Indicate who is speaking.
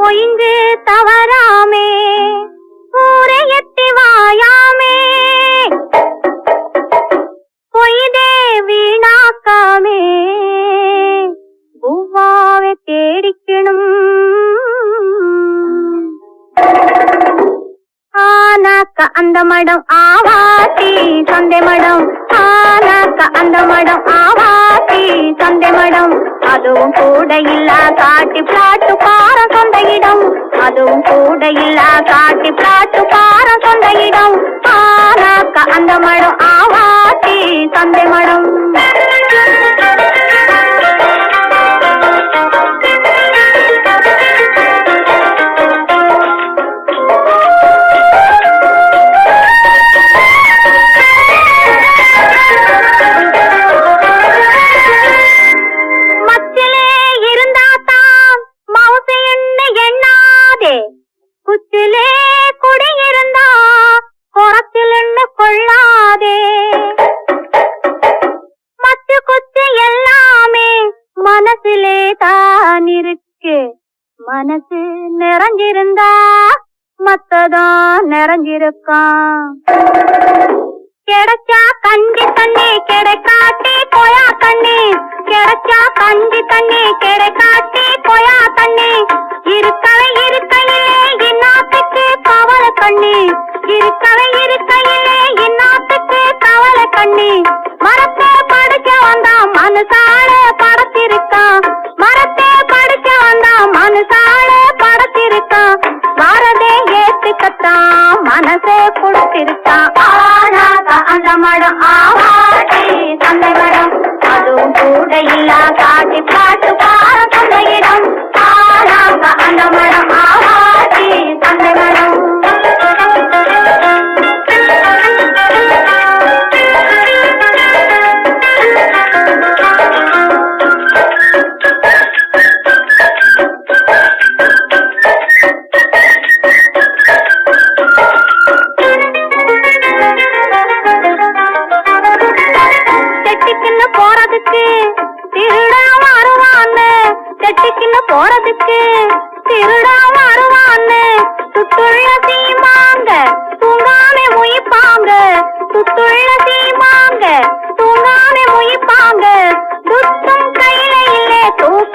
Speaker 1: ஒயிங்கு தவறாமே ஊரை எட்டி வாயாமே பொய்தே வீணாக்காமே பூவாவை தேடிக்கணும் ஆனாக்க அந்த மடம் ஆவாட்டி சந்தை மடம் ஆனாக்க அந்த மடம் ஆவாட்டி சந்தை மடம் அதுவும் கூட இல்லா காட்டி பிளாட்டு பார சொந்த இடம் அதுவும் கூட இல்லா காட்டி பிளாட்டு பார சொந்த இடம் ஆனாக்க அந்த மடம் ஆவாட்டி சந்தை மடம் குச்சிலே குடியிருந்தா குறத்தில் கொள்ளாதே மச்சு குச்சி எல்லாமே மனசிலே தான் இருக்கு மனசு நிறைஞ்சிருந்தா மத்ததான் நிறைஞ்சிருக்கான் கிடைச்சா கஞ்சி தண்ணி கிடைக்காட்டி கொயா தண்ணி கிடைச்சா கஞ்சி தண்ணி கிடைக்காட்டி கொயா தண்ணி இருக்கவை இருக்கையிலே இன்னாத்துக்கு கவலை கண்ணி இருக்கவை இருக்கையிலே இன்னாத்துக்கு கவலை கண்ணி மரத்தை படிக்க வந்தா மனசால படத்திருக்கான் மரத்தை படிக்க வந்தா மனசால படத்திருக்கான் வாரதே ஏத்துக்கத்தான் மனசே கொடுத்திருக்கான் ஆனாக அந்த மடம் ஆவாட்டி சந்தை மடம் அதுவும் கூட இல்லா காட்டி பாட்டு பார சொந்த இடம் ஆனாக அந்த மடம் ஆவாட்டி சந்தை மடம் போறதுக்கு திருடா வருவான்னு சுத்துள்ள சீமாங்க தூங்காமே முயப்பாங்க சுத்துள்ள சீமாங்க தூங்காமே முயப்பாங்க துத்தம் கையில இல்லே தூக்க